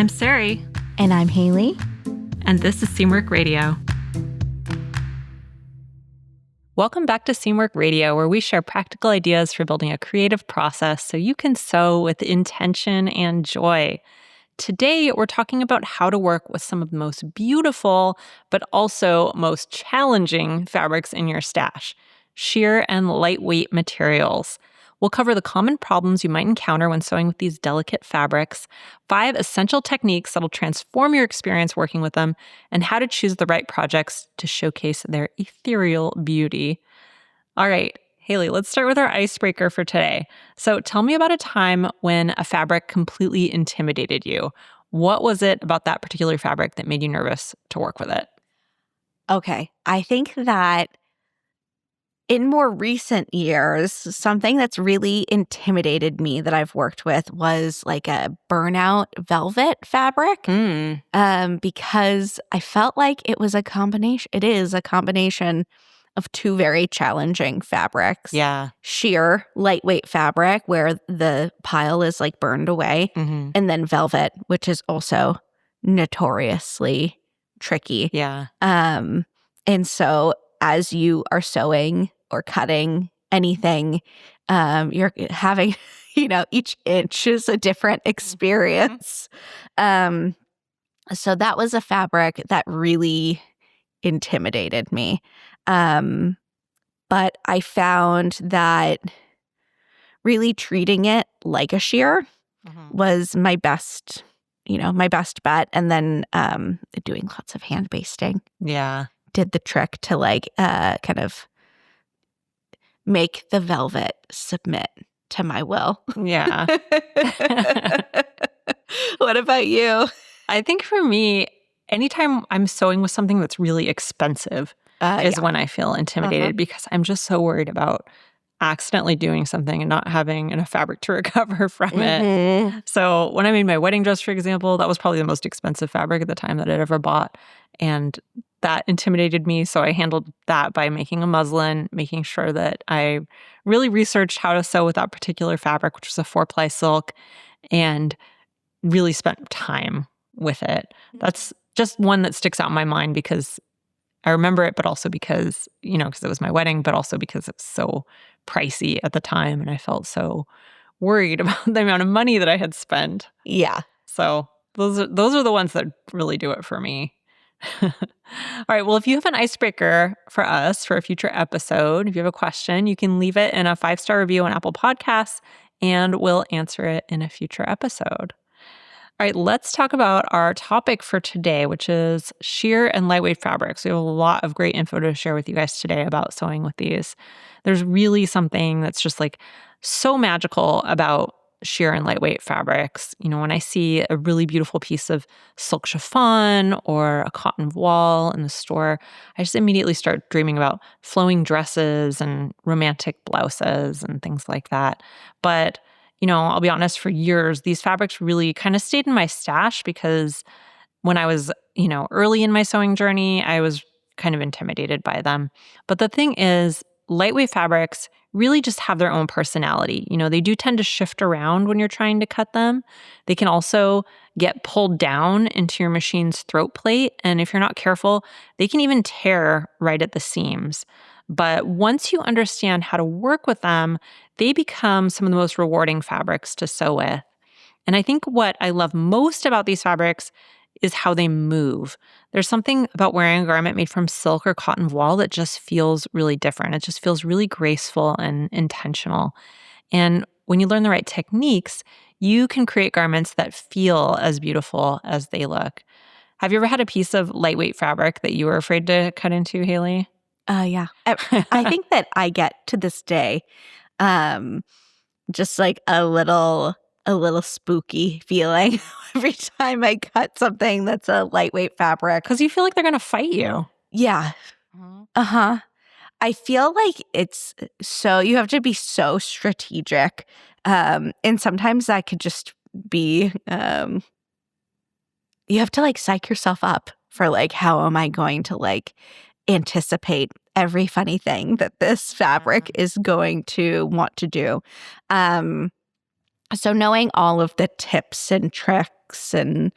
I'm Sari. And I'm Haley. And this is Seamwork Radio. Welcome back to Seamwork Radio, where we share practical ideas for building a creative process so you can sew with intention and joy. Today, we're talking about how to work with some of the most beautiful, but also most challenging fabrics in your stash, sheer and lightweight materials. We'll cover the common problems you might encounter when sewing with these delicate fabrics, 5 essential techniques that'll transform your experience working with them, and how to choose the right projects to showcase their ethereal beauty. All right, Haley, let's start with our icebreaker for today. So tell me about a time when a fabric completely intimidated you. What was it about that particular fabric that made you nervous to work with it? Okay, I think that in more recent years, something that's really intimidated me that I've worked with was like a burnout velvet fabric. Because I felt like it is a combination of 2 very challenging fabrics. Yeah. Sheer, lightweight fabric where the pile is like burned away, and then velvet, which is also notoriously tricky. Yeah. And so as you are sewing or cutting anything, you're having, each inch is a different experience. So that was a fabric that really intimidated me. But I found that really treating it like a sheer was my best bet. And then doing lots of hand basting. Yeah. Did the trick to kind of make the velvet submit to my will. Yeah. What about you? I think for me, anytime I'm sewing with something that's really expensive is when I feel intimidated because I'm just so worried about accidentally doing something and not having enough fabric to recover from it. So when I made my wedding dress, for example, that was probably the most expensive fabric at the time that I'd ever bought. And that intimidated me. So I handled that by making a muslin, making sure that I really researched how to sew with that particular fabric, which was a 4-ply silk, and really spent time with it. That's just one that sticks out in my mind because I remember it, but also because, because it was my wedding, but also because it was so pricey at the time. And I felt so worried about the amount of money that I had spent. Yeah. So those are the ones that really do it for me. All right. Well, if you have an icebreaker for us for a future episode, if you have a question, you can leave it in a 5-star review on Apple Podcasts, and we'll answer it in a future episode. All right, let's talk about our topic for today, which is sheer and lightweight fabrics. We have a lot of great info to share with you guys today about sewing with these. There's really something that's just like so magical about sheer and lightweight fabrics. When I see a really beautiful piece of silk chiffon or a cotton voile in the store, I just immediately start dreaming about flowing dresses and romantic blouses and things like that. But I'll be honest, for years, these fabrics really kind of stayed in my stash because when I was, early in my sewing journey, I was kind of intimidated by them. But the thing is, lightweight fabrics really just have their own personality. They do tend to shift around when you're trying to cut them. They can also get pulled down into your machine's throat plate. And if you're not careful, they can even tear right at the seams. But once you understand how to work with them, they become some of the most rewarding fabrics to sew with. And I think what I love most about these fabrics is how they move. There's something about wearing a garment made from silk or cotton voile that just feels really different. It just feels really graceful and intentional. And when you learn the right techniques, you can create garments that feel as beautiful as they look. Have you ever had a piece of lightweight fabric that you were afraid to cut into, Haley? Yeah. I think that I get to this day just like a little spooky feeling every time I cut something that's a lightweight fabric. Because you feel like they're going to fight you. Yeah. I feel like you have to be so strategic. And sometimes that could just be, you have to psych yourself up for how am I going to anticipate every funny thing that this fabric is going to want to do. So knowing all of the tips and tricks and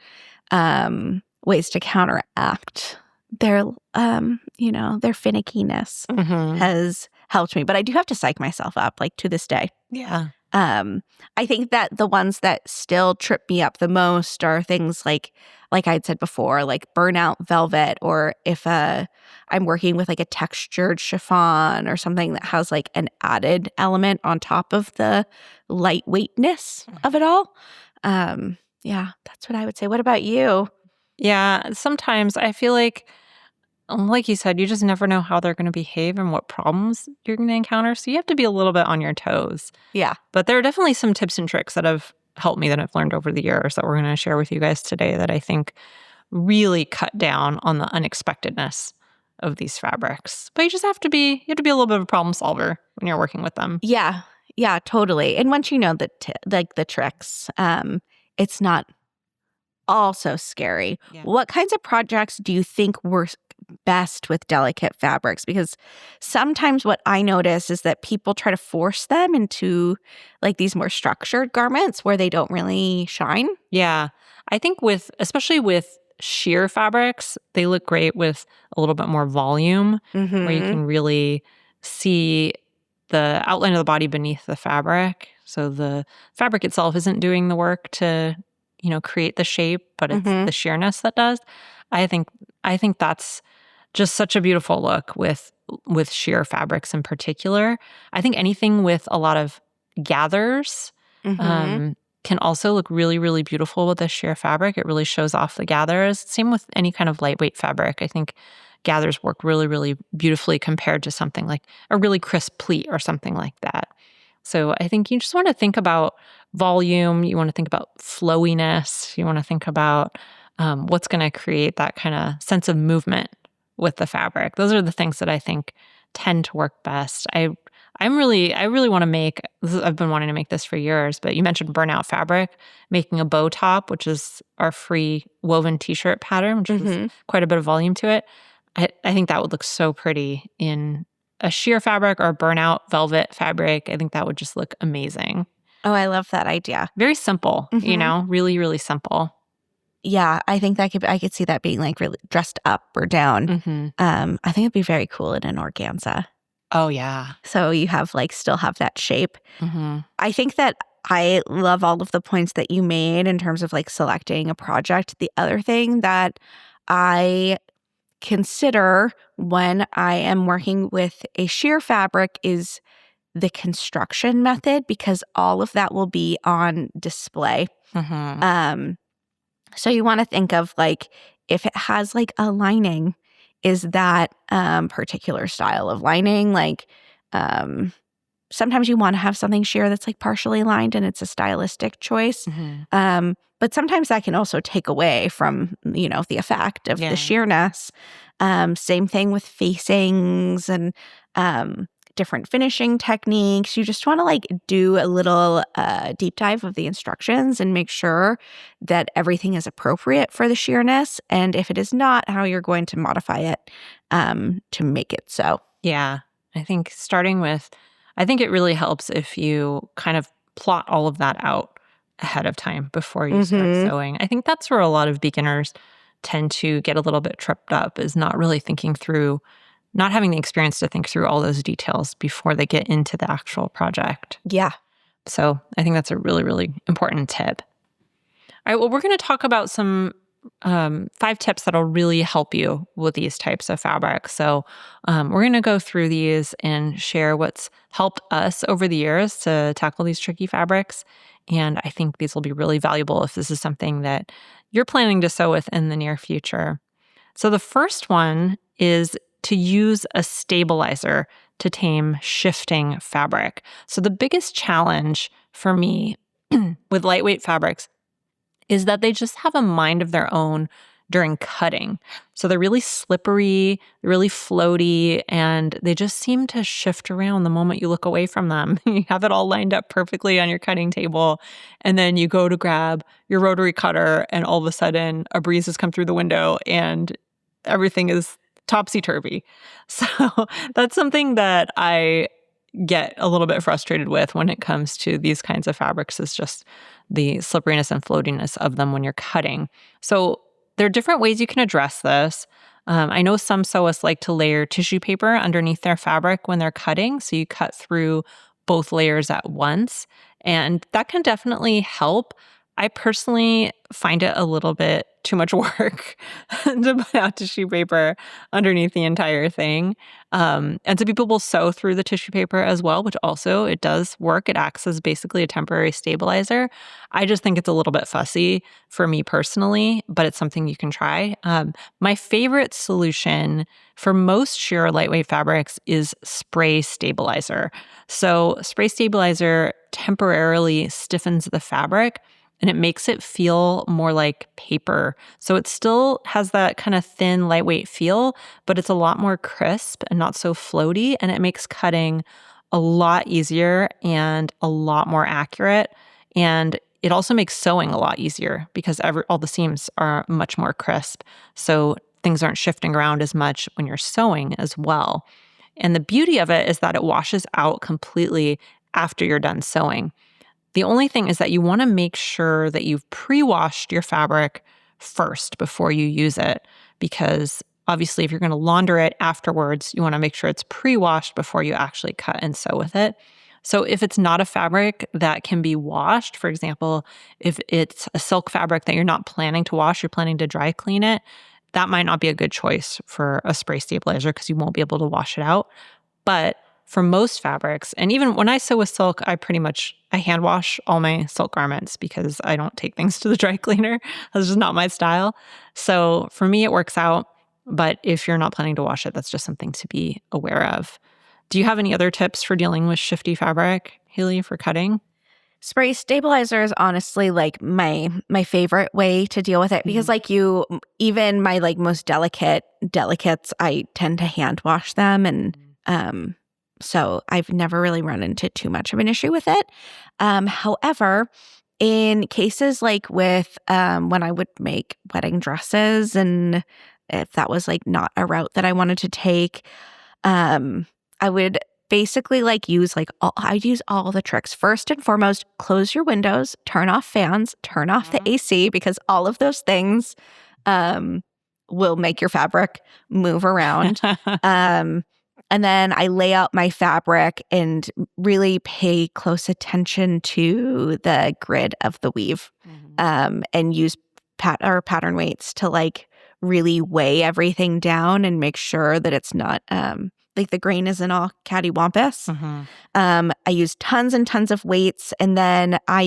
ways to counteract their their finickiness has helped me. But I do have to psych myself up, like, to this day. Yeah. I think that the ones that still trip me up the most are things like I'd said before, like burnout velvet, or if I'm working with like a textured chiffon or something that has like an added element on top of the lightweightness of it all. Yeah, that's what I would say. What about you? Yeah. Sometimes I feel like you said, you just never know how they're going to behave and what problems you're going to encounter. So you have to be a little bit on your toes. Yeah. But there are definitely some tips and tricks that have helped me that I've learned over the years that we're going to share with you guys today that I think really cut down on the unexpectedness of these fabrics. But you have to be a little bit of a problem solver when you're working with them. Yeah. Yeah, totally. And once you know the tricks, it's not all so scary. Yeah. What kinds of projects do you think work best with delicate fabrics? Because sometimes what I notice is that people try to force them into like these more structured garments where they don't really shine. Yeah. I think especially with sheer fabrics, they look great with a little bit more volume where you can really see the outline of the body beneath the fabric. So the fabric itself isn't doing the work to, create the shape, but it's the sheerness that does. I think that's just such a beautiful look with sheer fabrics in particular. I think anything with a lot of gathers can also look really, really beautiful with a sheer fabric. It really shows off the gathers. Same with any kind of lightweight fabric. I think gathers work really, really beautifully compared to something like a really crisp pleat or something like that. So I think you just want to think about volume. You want to think about flowiness. You want to think about what's going to create that kind of sense of movement with the fabric. Those are the things that I think tend to work best. I really want to make this. I've been wanting to make this for years, but you mentioned burnout fabric, making a bow top, which is our free woven t-shirt pattern, which has quite a bit of volume to it. I think that would look so pretty in a sheer fabric or a burnout velvet fabric. I think that would just look amazing. Oh, I love that idea. Very simple, really, really simple. Yeah, I think I could see that being like really dressed up or down. I think it'd be very cool in an organza. Oh, yeah. So you have still have that shape. I think that I love all of the points that you made in terms of selecting a project. The other thing that I consider when I am working with a sheer fabric is the construction method, because all of that will be on display. So you want to think of if it has a lining, is that particular style of lining? Sometimes you want to have something sheer that's partially lined and it's a stylistic choice. But sometimes that can also take away from, the effect of the sheerness. Same thing with facings and different finishing techniques. You just want to do a little deep dive of the instructions and make sure that everything is appropriate for the sheerness. And if it is not, how you're going to modify it to make it so. Yeah. I think it really helps if you kind of plot all of that out ahead of time before you start sewing. I think that's where a lot of beginners tend to get a little bit tripped up, is not really thinking through, not having the experience to think through all those details before they get into the actual project. Yeah. So I think that's a really, really important tip. All right, well, we're going to talk about some 5 tips that'll really help you with these types of fabrics. So we're going to go through these and share what's helped us over the years to tackle these tricky fabrics. And I think these will be really valuable if this is something that you're planning to sew with in the near future. So the first one is to use a stabilizer to tame shifting fabric. So the biggest challenge for me with lightweight fabrics is that they just have a mind of their own during cutting. So they're really slippery, really floaty, and they just seem to shift around the moment you look away from them. You have it all lined up perfectly on your cutting table, and then you go to grab your rotary cutter, and all of a sudden a breeze has come through the window and everything is topsy-turvy. So that's something that I get a little bit frustrated with when it comes to these kinds of fabrics is just the slipperiness and floatiness of them when you're cutting. So there are different ways you can address this. I know some sewists like to layer tissue paper underneath their fabric when they're cutting, so you cut through both layers at once, and that can definitely help. I personally find it a little bit too much work to put out tissue paper underneath the entire thing. And so people will sew through the tissue paper as well, which also it does work. It acts as basically a temporary stabilizer. I just think it's a little bit fussy for me personally, but it's something you can try. My favorite solution for most sheer lightweight fabrics is spray stabilizer. So spray stabilizer temporarily stiffens the fabric and it makes it feel more like paper. So it still has that kind of thin, lightweight feel, but it's a lot more crisp and not so floaty, and it makes cutting a lot easier and a lot more accurate. And it also makes sewing a lot easier because all the seams are much more crisp. So things aren't shifting around as much when you're sewing as well. And the beauty of it is that it washes out completely after you're done sewing. The only thing is that you want to make sure that you've pre-washed your fabric first before you use it, because obviously if you're going to launder it afterwards, you want to make sure it's pre-washed before you actually cut and sew with it. So if it's not a fabric that can be washed, for example, if it's a silk fabric that you're not planning to wash, you're planning to dry clean it, that might not be a good choice for a spray stabilizer because you won't be able to wash it out. But for most fabrics, and even when I sew with silk, I hand wash all my silk garments because I don't take things to the dry cleaner. That's just not my style. So for me, it works out. But if you're not planning to wash it, that's just something to be aware of. Do you have any other tips for dealing with shifty fabric, Haley, for cutting? Spray stabilizer is honestly like my favorite way to deal with it because like even my like most delicates, I tend to hand wash them and so I've never really run into too much of an issue with it. However, in cases like with when I would make wedding dresses, and if that was like not a route that I wanted to take, I would basically I'd use all the tricks. First and foremost, close your windows, turn off fans, turn off the AC, because all of those things will make your fabric move around. And then I lay out my fabric and really pay close attention to the grid of the weave, and use pattern weights to like really weigh everything down and make sure that it's not like the grain isn't all cattywampus. I use tons and tons of weights, and then I'll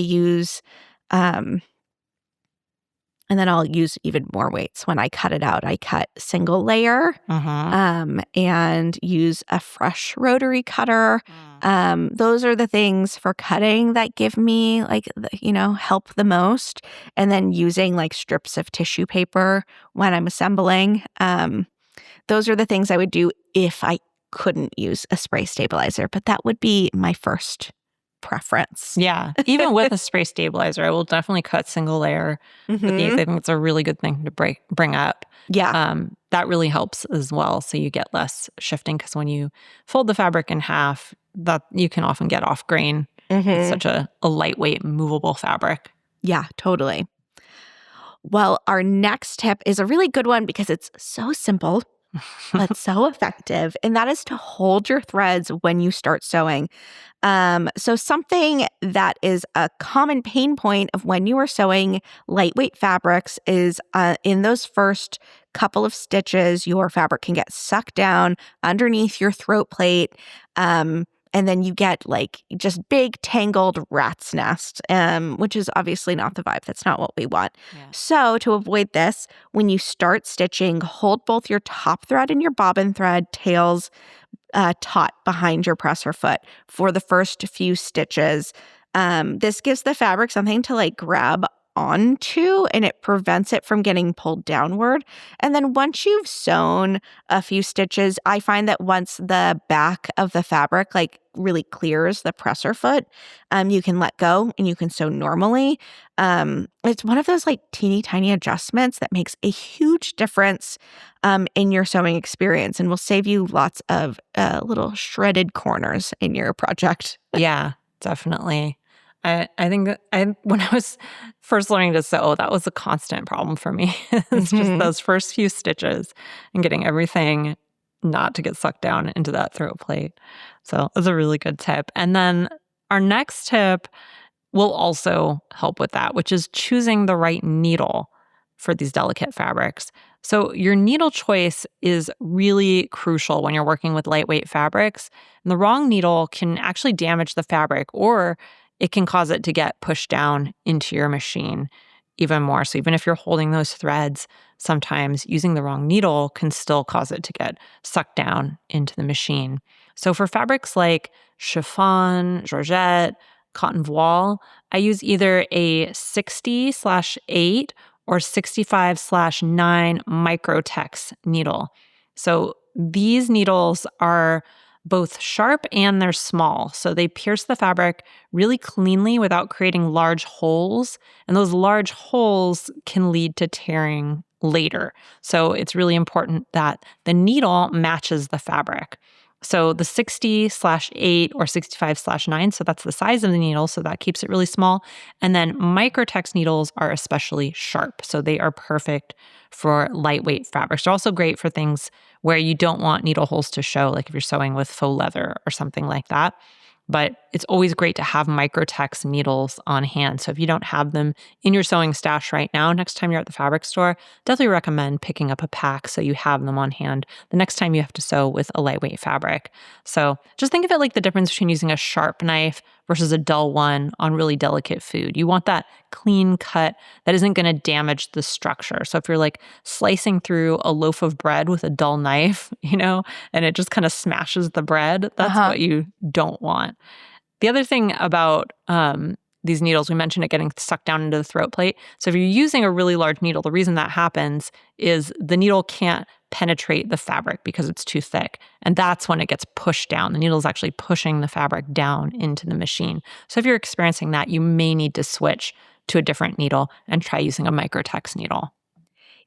use even more weights when I cut it out. I cut single layer and use a fresh rotary cutter. Those are the things for cutting that give me help the most. And then using like strips of tissue paper when I'm assembling. Those are the things I would do if I couldn't use a spray stabilizer, but that would be my first preference. Yeah. Even with a spray stabilizer, I will definitely cut single layer with these. I think it's a really good thing to bring up. Yeah. That really helps as well. So you get less shifting, because when you fold the fabric in half, that you can often get off grain. It's such a lightweight, movable fabric. Yeah, totally. Well, our next tip is a really good one because it's so simple, but so effective. And that is to hold your threads when you start sewing. So something that is a common pain point of when you are sewing lightweight fabrics is in those first couple of stitches, your fabric can get sucked down underneath your throat plate. And then you get like just big tangled rat's nest, which is obviously not the vibe. That's not what we want. Yeah. So to avoid this, when you start stitching, hold both your top thread and your bobbin thread tails taut behind your presser foot for the first few stitches. This gives the fabric something to like grab onto, and it prevents it from getting pulled downward. And then once you've sewn a few stitches, I find that once the back of the fabric like really clears the presser foot. You can let go and you can sew normally. It's one of those like teeny tiny adjustments that makes a huge difference in your sewing experience and will save you lots of little shredded corners in your project. Yeah, definitely. I think that when I was first learning to sew, that was a constant problem for me. It's just those first few stitches and getting everything not to get sucked down into that throat plate. So that's a really good tip. And then our next tip will also help with that, which is choosing the right needle for these delicate fabrics. So your needle choice is really crucial when you're working with lightweight fabrics. And the wrong needle can actually damage the fabric, or it can cause it to get pushed down into your machine even more. So even if you're holding those threads, sometimes using the wrong needle can still cause it to get sucked down into the machine. So for fabrics like chiffon, georgette, cotton voile, I use either a 60/8 or 65/9 Microtex needle. So these needles are both sharp and they're small. So they pierce the fabric really cleanly without creating large holes. And those large holes can lead to tearing later. So it's really important that the needle matches the fabric. So the 60/8 or 65/9, so that's the size of the needle, so that keeps it really small. And then Microtex needles are especially sharp, so they are perfect for lightweight fabrics. They're also great for things where you don't want needle holes to show, like if you're sewing with faux leather or something like that. But it's always great to have Microtex needles on hand. So if you don't have them in your sewing stash right now, next time you're at the fabric store, definitely recommend picking up a pack so you have them on hand the next time you have to sew with a lightweight fabric. So just think of it like the difference between using a sharp knife versus a dull one on really delicate food. You want that clean cut that isn't going to damage the structure. So if you're like slicing through a loaf of bread with a dull knife, and it just kind of smashes the bread, that's what you don't want. The other thing about these needles, we mentioned it getting sucked down into the throat plate. So if you're using a really large needle, the reason that happens is the needle can't penetrate the fabric because it's too thick. And that's when it gets pushed down. The needle is actually pushing the fabric down into the machine. So if you're experiencing that, you may need to switch to a different needle and try using a Microtex needle.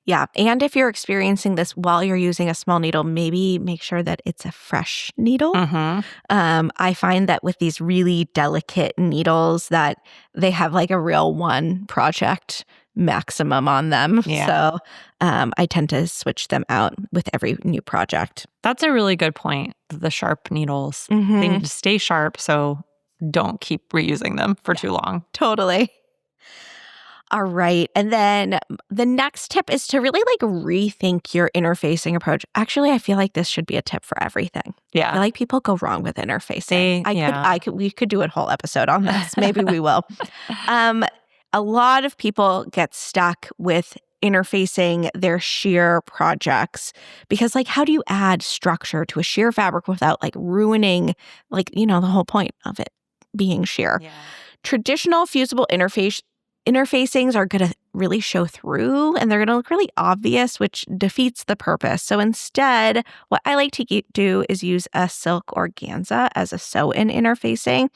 Yeah. And if you're experiencing this while you're using a small needle, maybe make sure that it's a fresh needle. I find that with these really delicate needles that they have like a real one project maximum on them. Yeah. So I tend to switch them out with every new project. That's a really good point. The sharp needles, they need to stay sharp. So don't keep reusing them for too long. Totally. All right. And then the next tip is to really like rethink your interfacing approach. Actually, I feel like this should be a tip for everything. Yeah. I feel like people go wrong with interfacing. We could do a whole episode on this. Maybe we will. A lot of people get stuck with interfacing their sheer projects because like how do you add structure to a sheer fabric without like ruining like, the whole point of it being sheer. Yeah. Traditional fusible interfacings are going to really show through and they're going to look really obvious, which defeats the purpose. So instead, what I like to do is use a silk organza as a sew-in interfacing.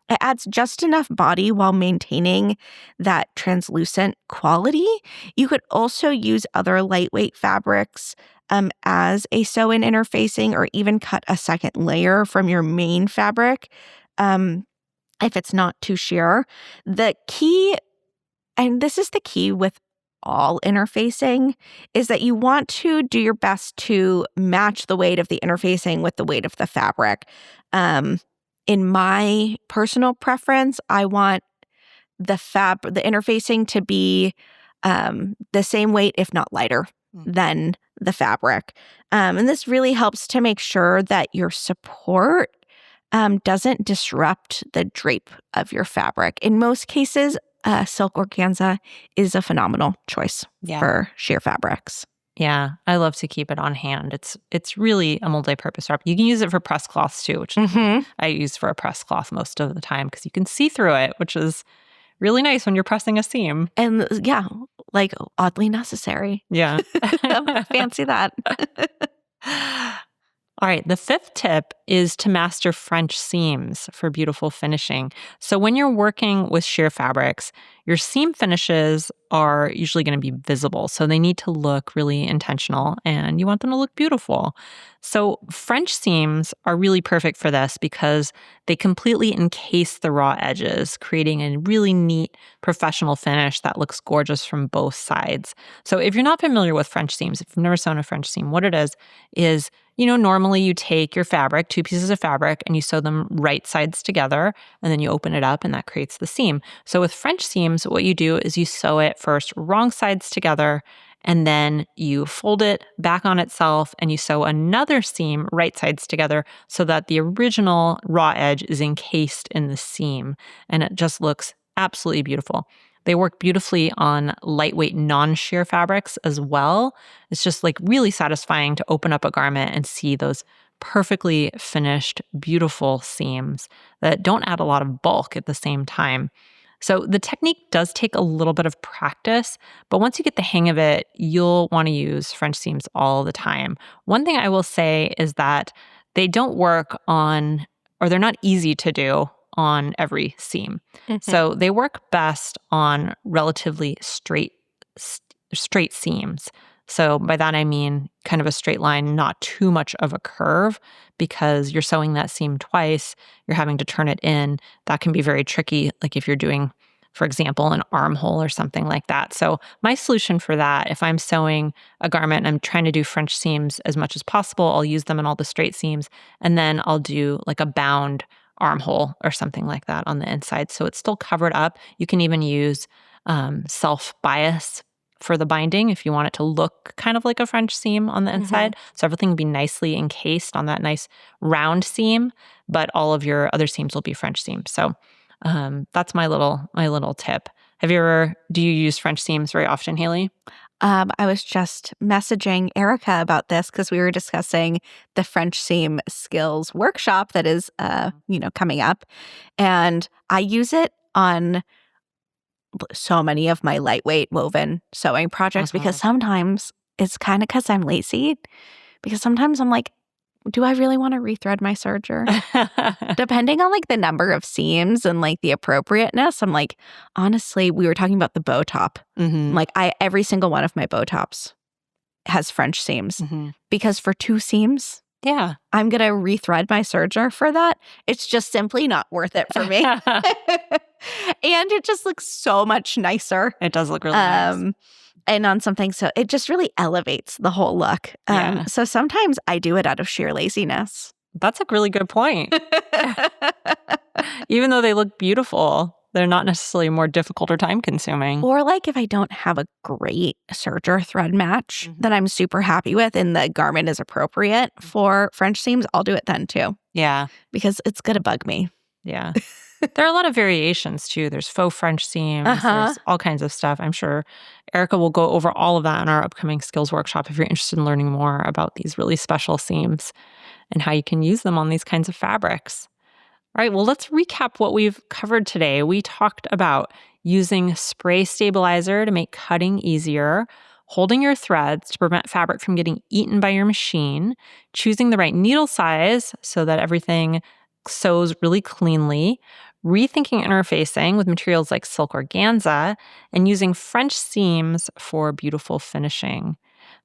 It adds just enough body while maintaining that translucent quality. You could also use other lightweight fabrics as a sew-in interfacing or even cut a second layer from your main fabric if it's not too sheer. The key, and this is the key with all interfacing, is that you want to do your best to match the weight of the interfacing with the weight of the fabric. In my personal preference, I want the interfacing to be the same weight, if not lighter, than the fabric. And this really helps to make sure that your support doesn't disrupt the drape of your fabric. In most cases, silk organza is a phenomenal choice for sheer fabrics. Yeah, I love to keep it on hand. It's really a multi-purpose wrap. You can use it for press cloths too, which I use for a press cloth most of the time because you can see through it, which is really nice when you're pressing a seam. And yeah, like oddly necessary. Yeah. Fancy that. All right, the fifth tip is to master French seams for beautiful finishing. So when you're working with sheer fabrics, your seam finishes are usually going to be visible. So they need to look really intentional and you want them to look beautiful. So French seams are really perfect for this because they completely encase the raw edges, creating a really neat professional finish that looks gorgeous from both sides. So if you're not familiar with French seams, if you've never sewn a French seam, what it is normally you take your fabric, two pieces of fabric, and you sew them right sides together, and then you open it up, and that creates the seam. So with French seams, what you do is you sew it first wrong sides together, and then you fold it back on itself, and you sew another seam right sides together so that the original raw edge is encased in the seam, and it just looks absolutely beautiful. They work beautifully on lightweight non-sheer fabrics as well. It's just like really satisfying to open up a garment and see those perfectly finished, beautiful seams that don't add a lot of bulk at the same time. So the technique does take a little bit of practice, but once you get the hang of it, you'll want to use French seams all the time. One thing I will say is that they don't work on, or they're not easy to do on every seam. So they work best on relatively straight seams. So by that I mean kind of a straight line, not too much of a curve, because you're sewing that seam twice, you're having to turn it in. That can be very tricky, like if you're doing, for example, an armhole or something like that. So my solution for that, if I'm sewing a garment and I'm trying to do French seams as much as possible, I'll use them in all the straight seams, and then I'll do like a bound armhole or something like that on the inside. So it's still covered up. You can even use self-bias for the binding if you want it to look kind of like a French seam on the inside. So everything will be nicely encased on that nice round seam, but all of your other seams will be French seams. So that's my little tip. Do you use French seams very often, Haley? I was just messaging Erica about this because we were discussing the French seam skills workshop that is, coming up. And I use it on so many of my lightweight woven sewing projects because sometimes it's kind of because I'm lazy. Because sometimes I'm like, do I really want to rethread my serger? Depending on like the number of seams and like the appropriateness, I'm like, honestly, we were talking about the bow top. Like every single one of my bow tops has French seams because for 2 seams, yeah, I'm going to rethread my serger for that. It's just simply not worth it for me. And it just looks so much nicer. It does look really nice. And on something, so it just really elevates the whole look. So sometimes I do it out of sheer laziness. That's a really good point. Even though they look beautiful, they're not necessarily more difficult or time consuming. Or like if I don't have a great serger thread match that I'm super happy with and the garment is appropriate for French seams, I'll do it then too. Yeah. Because it's going to bug me. Yeah. There are a lot of variations too. There's faux French seams. There's all kinds of stuff. I'm sure Erica will go over all of that in our upcoming skills workshop if you're interested in learning more about these really special seams and how you can use them on these kinds of fabrics. All right, well, let's recap what we've covered today. We talked about using spray stabilizer to make cutting easier, holding your threads to prevent fabric from getting eaten by your machine, choosing the right needle size so that everything sews really cleanly, rethinking interfacing with materials like silk organza, and using French seams for beautiful finishing.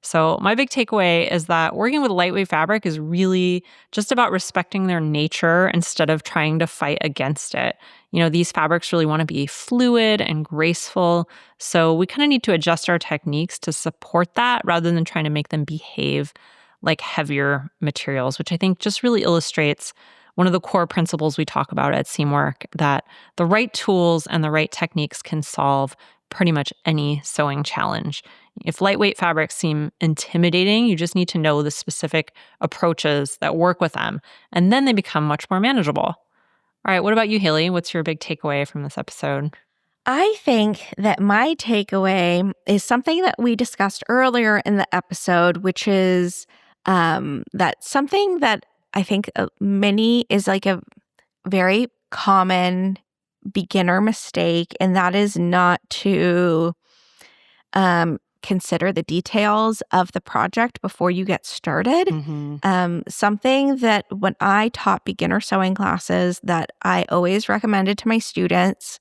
So my big takeaway is that working with lightweight fabric is really just about respecting their nature instead of trying to fight against it. These fabrics really want to be fluid and graceful. So we kind of need to adjust our techniques to support that rather than trying to make them behave like heavier materials, which I think just really illustrates one of the core principles we talk about at Seamwork, that the right tools and the right techniques can solve pretty much any sewing challenge. If lightweight fabrics seem intimidating, you just need to know the specific approaches that work with them, and then they become much more manageable. All right, what about you, Haley? What's your big takeaway from this episode? I think that my takeaway is something that we discussed earlier in the episode, which is that something that I think many is like a very common beginner mistake, and that is not to consider the details of the project before you get started. Something that when I taught beginner sewing classes that I always recommended to my students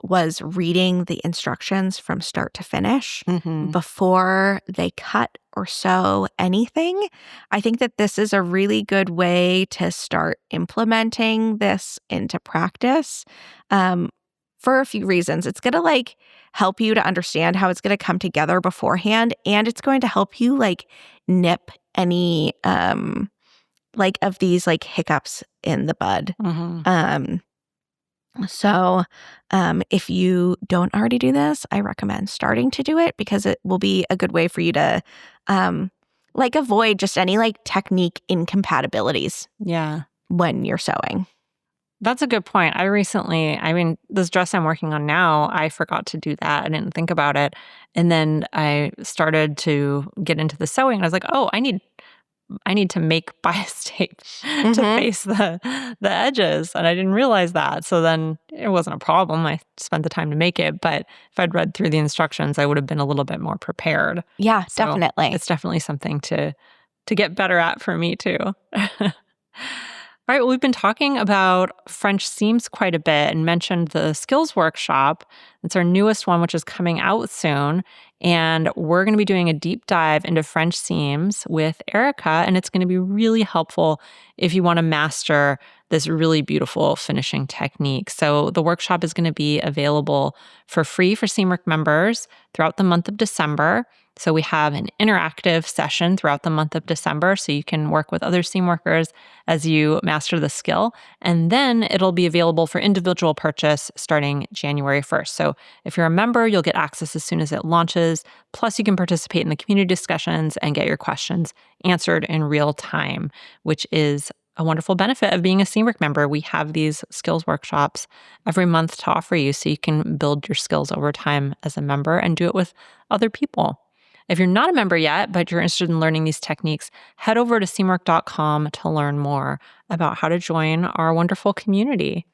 was reading the instructions from start to finish before they cut or sew anything. I think that this is a really good way to start implementing this into practice for a few reasons. It's going to help you to understand how it's going to come together beforehand, and it's going to help you nip any of these hiccups in the bud. So if you don't already do this, I recommend starting to do it because it will be a good way for you to avoid just any technique incompatibilities when you're sewing. That's a good point. This dress I'm working on now, I forgot to do that. I didn't think about it. And then I started to get into the sewing and I was like, oh, I need to make bias tape to face the edges. And I didn't realize that. So then it wasn't a problem. I spent the time to make it. But if I'd read through the instructions, I would have been a little bit more prepared. Yeah, so definitely. It's definitely something to get better at for me too. All right, well, we've been talking about French seams quite a bit and mentioned the skills workshop. It's our newest one, which is coming out soon. And we're going to be doing a deep dive into French seams with Erica. And it's going to be really helpful if you want to master this really beautiful finishing technique. So the workshop is going to be available for free for Seamwork members throughout the month of December. So we have an interactive session throughout the month of December so you can work with other seam workers as you master the skill. And then it'll be available for individual purchase starting January 1st. So if you're a member, you'll get access as soon as it launches. Plus, you can participate in the community discussions and get your questions answered in real time, which is a wonderful benefit of being a Seamwork member. We have these skills workshops every month to offer you so you can build your skills over time as a member and do it with other people. If you're not a member yet, but you're interested in learning these techniques, head over to seamwork.com to learn more about how to join our wonderful community.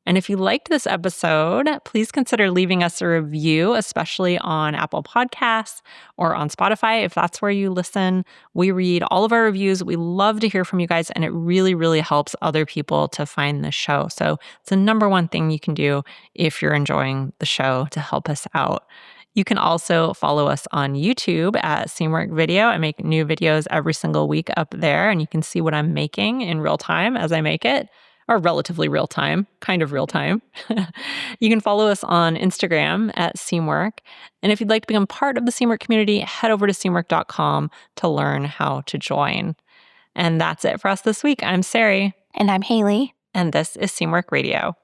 And if you liked this episode, please consider leaving us a review, especially on Apple Podcasts or on Spotify, if that's where you listen. We read all of our reviews. We love to hear from you guys, and it really, really helps other people to find the show. So it's the number one thing you can do if you're enjoying the show to help us out. You can also follow us on YouTube at Seamwork Video. I make new videos every single week up there, and you can see what I'm making in real time as I make it, or relatively real time, kind of real time. You can follow us on Instagram at Seamwork. And if you'd like to become part of the Seamwork community, head over to seamwork.com to learn how to join. And that's it for us this week. I'm Sari. And I'm Haley. And this is Seamwork Radio.